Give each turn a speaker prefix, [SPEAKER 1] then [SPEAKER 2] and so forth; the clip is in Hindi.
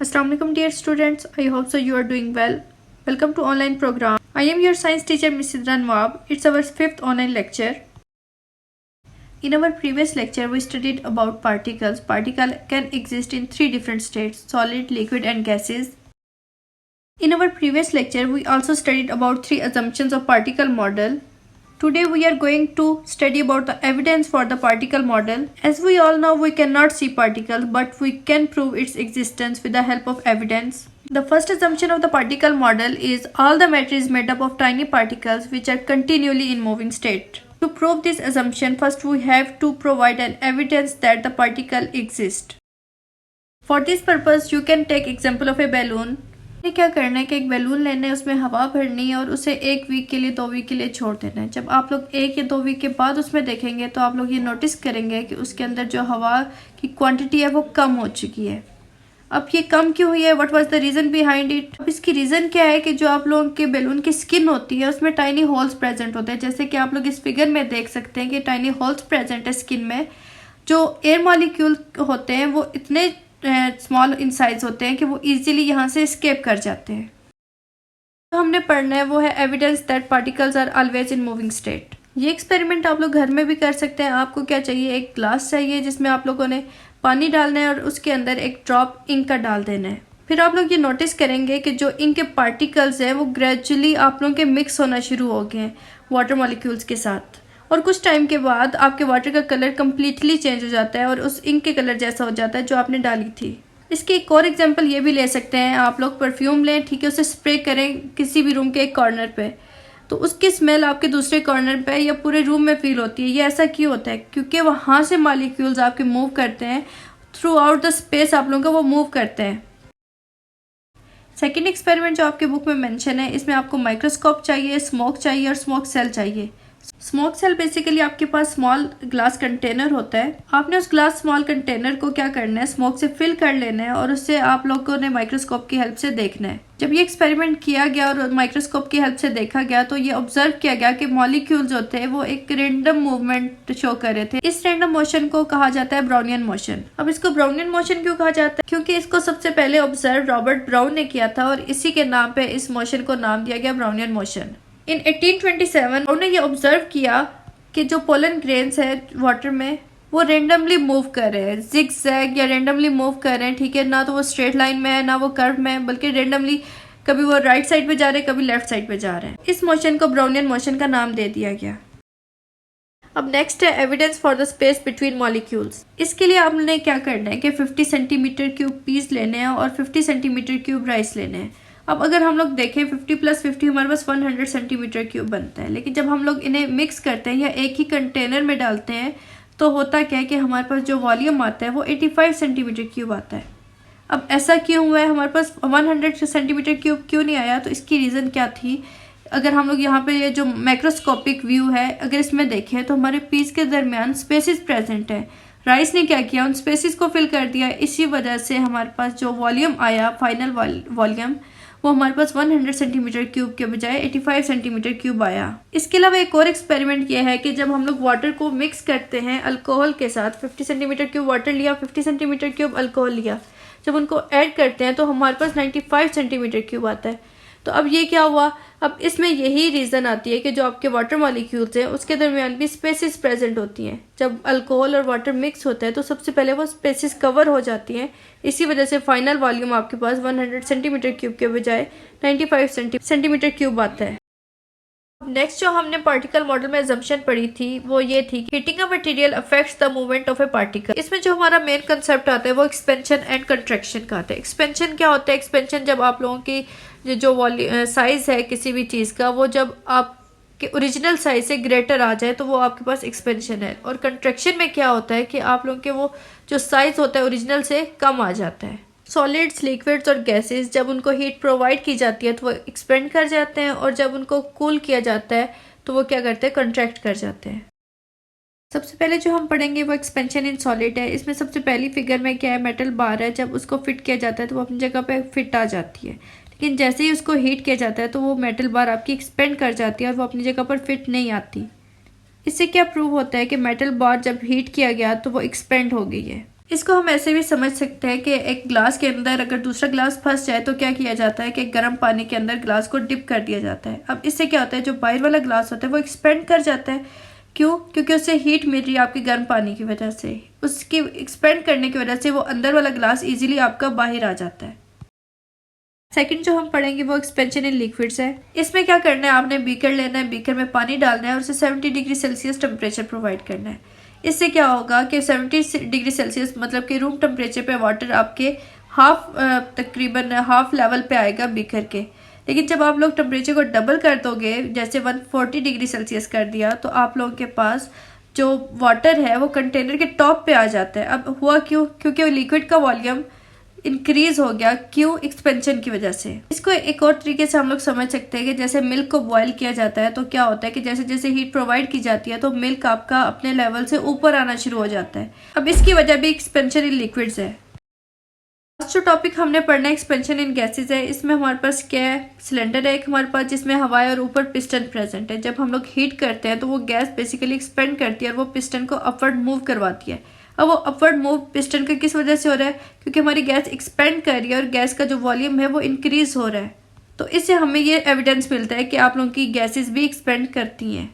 [SPEAKER 1] Assalamu alaikum dear students, I hope so you are doing well. Welcome to online program. I am your science teacher Ms. Sidra Nawab. It's our 5th online lecture. In our previous lecture we studied about particles. Particle can exist in 3 different states: solid, liquid and gases. In our previous lecture we also studied about 3 assumptions of particle model. Today we are going to study about the evidence for the particle model. As we all know, we cannot see particles, but we can prove its existence with the help of evidence. The first assumption of the particle model is all the matter is made up of tiny particles which are continually in moving state. To prove this assumption, first we have to provide an evidence that the particle exists. For this purpose, you can take example of a balloon. क्या करना है कि एक बैलून लेना है, उसमें हवा भरनी है और उसे 1 वीक के लिए 2 वीक के लिए छोड़ देना है। जब आप लोग 1 या 2 वीक के बाद उसमें देखेंगे तो आप लोग ये नोटिस करेंगे कि उसके अंदर जो हवा की क्वांटिटी है वो कम हो चुकी है। अब ये कम क्यों हुई है? What was the reason behind it? अब इसकी रीज़न क्या है कि जो आप लोगों के बैलून की स्किन होती है उसमें टाइनी होल्स प्रेजेंट होते हैं। जैसे कि आप लोग इस फिगर में देख सकते हैं कि टाइनी होल्स प्रेजेंट है स्किन में। जो एयर मॉलिक्यूल होते हैं वो इतने स्मॉल इन साइज होते हैं कि वो इजीली यहाँ से एस्केप कर जाते हैं। तो हमने पढ़ना है वो है evidence that particles are always in moving state. ये एक्सपेरिमेंट आप लोग घर में भी कर सकते हैं। आपको क्या चाहिए, एक ग्लास चाहिए जिसमें आप लोगों ने पानी डालना है और उसके अंदर एक ड्रॉप इंक का डाल देना है। फिर आप लोग ये नोटिस करेंगे कि जो इंक के पार्टिकल्स हैं वो ग्रेजुअली आप लोगों के मिक्स होना शुरू हो गए हैं वाटर मॉलिक्यूल्स के साथ, और कुछ टाइम के बाद आपके वाटर का कलर कम्प्लीटली चेंज हो जाता है और उस इंक के कलर जैसा हो जाता है जो आपने डाली थी। इसकी एक और एग्जांपल ये भी ले सकते हैं। आप लोग परफ्यूम लें, ठीक है, उसे स्प्रे करें किसी भी रूम के एक कॉर्नर पे, तो उसकी स्मेल आपके दूसरे कॉर्नर पे या पूरे रूम में फील होती है। ये ऐसा क्यों होता है? क्योंकि वहाँ से मॉलिक्यूल्स आपके मूव करते हैं थ्रू आउट द स्पेस, आप लोगों का वो मूव करते हैं। सेकेंड एक्सपेरिमेंट जो आपके बुक में मेंशन है, इसमें आपको माइक्रोस्कोप चाहिए, स्मोक चाहिए और स्मोक सेल चाहिए। स्मोक सेल बेसिकली आपके पास स्मॉल ग्लास कंटेनर होता है। आपने उस ग्लास स्मॉल कंटेनर को क्या करना है, स्मोक से फिल कर लेना है और उससे आप लोगों ने माइक्रोस्कोप की हेल्प से देखना है। जब ये एक्सपेरिमेंट किया गया और माइक्रोस्कोप की हेल्प से देखा गया तो ये ऑब्जर्व किया गया कि मॉलिक्यूल्स होते हैं वो एक रेंडम मूवमेंट शो कर रहे थे। इस रेंडम मोशन को कहा जाता है ब्राउनियन मोशन। अब इसको ब्राउनियन मोशन क्यों कहा जाता है? क्योंकि इसको सबसे पहले ऑब्जर्व रॉबर्ट ब्राउन ने किया था और इसी के नाम पे इस मोशन को नाम दिया गया ब्राउनियन मोशन। इन 1827 उन्होंने ये ऑब्जर्व किया कि जो पोलन ग्रेन्स है वाटर में वो रेंडमली मूव कर रहे हैं, जिग-जैग या रेंडमली मूव कर रहे हैं, ठीक है। ना तो वो स्ट्रेट लाइन में है ना वो कर्व में है, बल्कि रेंडमली कभी वो राइट साइड पे जा रहे हैं कभी लेफ्ट साइड पे जा रहे हैं। इस मोशन को ब्राउनियन मोशन का नाम दे दिया गया। अब नेक्स्ट है evidence for the space between molecules. इसके लिए आपने क्या करना है कि 50 सेंटीमीटर क्यूब पीस लेने हैं और 50 सेंटीमीटर क्यूब राइस लेने हैं। अब अगर हम लोग देखें 50 + 50 हमारे पास 100 सेंटीमीटर क्यूब बनता है, लेकिन जब हम लोग इन्हें मिक्स करते हैं या एक ही कंटेनर में डालते हैं तो होता क्या है कि हमारे पास जो वॉल्यूम आता है वो 85 सेंटीमीटर क्यूब आता है। अब ऐसा क्यों हुआ है? हमारे पास 100 सेंटीमीटर क्यूब क्यों नहीं आया? तो इसकी रीज़न क्या थी? अगर हम लोग यहाँ पे ये जो माइक्रोस्कोपिक व्यू है अगर इसमें देखें तो हमारे पीस के दरमियान स्पेसिस प्रेजेंट है। राइस ने क्या किया, उन स्पेसिस को फिल कर दिया। इसी वजह से हमारे पास जो वॉल्यूम आया, फाइनल वॉल्यूम, वो हमारे पास 100 सेंटीमीटर क्यूब के बजाय 85 सेंटीमीटर क्यूब आया। इसके अलावा एक और एक्सपेरिमेंट किया है कि जब हम लोग वाटर को मिक्स करते हैं अल्कोहल के साथ, 50 सेंटीमीटर क्यूब वाटर लिया, 50 सेंटीमीटर क्यूब अल्कोहल लिया, जब उनको ऐड करते हैं तो हमारे पास 95 सेंटीमीटर क्यूब आता है। तो अब ये क्या हुआ? अब इसमें यही रीज़न आती है कि जो आपके वाटर मॉलिक्यूल्स हैं उसके दरमियान भी स्पेसिस प्रेजेंट होती हैं। जब अल्कोहल और वाटर मिक्स होता है तो सबसे पहले वो स्पेसिस कवर हो जाती हैं। इसी वजह से फाइनल वॉल्यूम आपके पास 100 सेंटीमीटर क्यूब के बजाय 95 सेंटीमीटर क्यूब आता है। नेक्स्ट जो हमने पार्टिकल मॉडल में अजम्पशन पढ़ी थी वो ये थी कि heating a material affects the movement of A particle. इसमें जो हमारा मेन कंसेप्ट आता है वो एक्सपेंशन एंड कंट्रैक्शन का आता है। एक्सपेंशन क्या होता है? एक्सपेंशन जब आप लोगों की जो साइज है किसी भी चीज़ का वो जब आपके ओरिजिनल साइज से ग्रेटर आ जाए तो वो आपके पास एक्सपेंशन है। और कंट्रैक्शन में क्या होता है कि आप लोगों के वो जो साइज होता है ओरिजिनल से कम आ जाता है। सॉलिड्स, लिक्विड्स और गैसेस जब उनको हीट प्रोवाइड की जाती है तो वो एक्सपेंड कर जाते हैं और जब उनको कूल किया जाता है तो वो क्या करते हैं, कंट्रैक्ट कर जाते हैं। सबसे पहले जो हम पढ़ेंगे वो एक्सपेंशन इन सॉलिड है। इसमें सबसे पहली फिगर में क्या है, मेटल बार है। जब उसको फिट किया जाता है तो वो अपनी जगह पे फिट आ जाती है, लेकिन जैसे ही उसको हीट किया जाता है तो वो मेटल बार आपकी एक्सपेंड कर जाती है और वो अपनी जगह पर फिट नहीं आती। इससे क्या प्रूव होता है कि मेटल बार जब हीट किया गया तो वो एक्सपेंड हो गई है। इसको हम ऐसे भी समझ सकते हैं कि एक ग्लास के अंदर अगर दूसरा ग्लास फंस जाए तो क्या किया जाता है कि गर्म पानी के अंदर ग्लास को डिप कर दिया जाता है। अब इससे क्या होता है, जो बाहर वाला ग्लास होता है वो एक्सपेंड कर जाता है। क्यों? क्योंकि उससे हीट मिल रही है आपके गर्म पानी की वजह से। उसकी एक्सपेंड करने की वजह से वो अंदर वाला ग्लास इजीली आपका बाहर आ जाता है। सेकंड जो हम पढ़ेंगे वो एक्सपेंशन इन लिक्विड्स है। इसमें क्या करना है, आपने बीकर लेना है, बीकर में पानी डालना है और उसे 70 डिग्री सेल्सियस टेम्परेचर प्रोवाइड करना है। इससे क्या होगा कि 70 डिग्री सेल्सियस मतलब कि रूम टेम्परेचर पे वाटर आपके तकरीबन हाफ लेवल पे आएगा बीकर के। लेकिन जब आप लोग टेम्परेचर को डबल कर दोगे, जैसे 140 डिग्री सेल्सियस कर दिया, तो आप लोगों के पास जो वाटर है वो कंटेनर के टॉप पे आ जाता है। अब हुआ क्यों? क्योंकि लिक्विड का वॉल्यूम इंक्रीज हो गया। क्यों? एक्सपेंशन की वजह से। इसको एक और तरीके से हम लोग समझ सकते हैं कि जैसे मिल्क को बॉईल किया जाता है तो क्या होता है कि जैसे जैसे हीट प्रोवाइड की जाती है तो मिल्क आपका अपने लेवल से ऊपर आना शुरू हो जाता है। अब इसकी वजह भी एक्सपेंशन इन लिक्विड्स है। जो टॉपिक हमने पढ़ना है एक्सपेंशन इन गैसेज है। इसमें हमारे पास क्या है, सिलेंडर है एक हमारे पास जिसमें हवा और ऊपर पिस्टन प्रेजेंट है। जब हम लोग हीट करते हैं तो वो गैस बेसिकली एक्सपेंड करती है और वो पिस्टन को अपवर्ड मूव करवाती है। अब वो अपवर्ड मूव पिस्टन का किस वजह से हो रहा है? क्योंकि हमारी गैस एक्सपेंड कर रही है और गैस का जो वॉल्यूम है वो इंक्रीज हो रहा है। तो इससे हमें ये एविडेंस मिलता है कि आप लोगों की गैसेज भी एक्सपेंड करती हैं।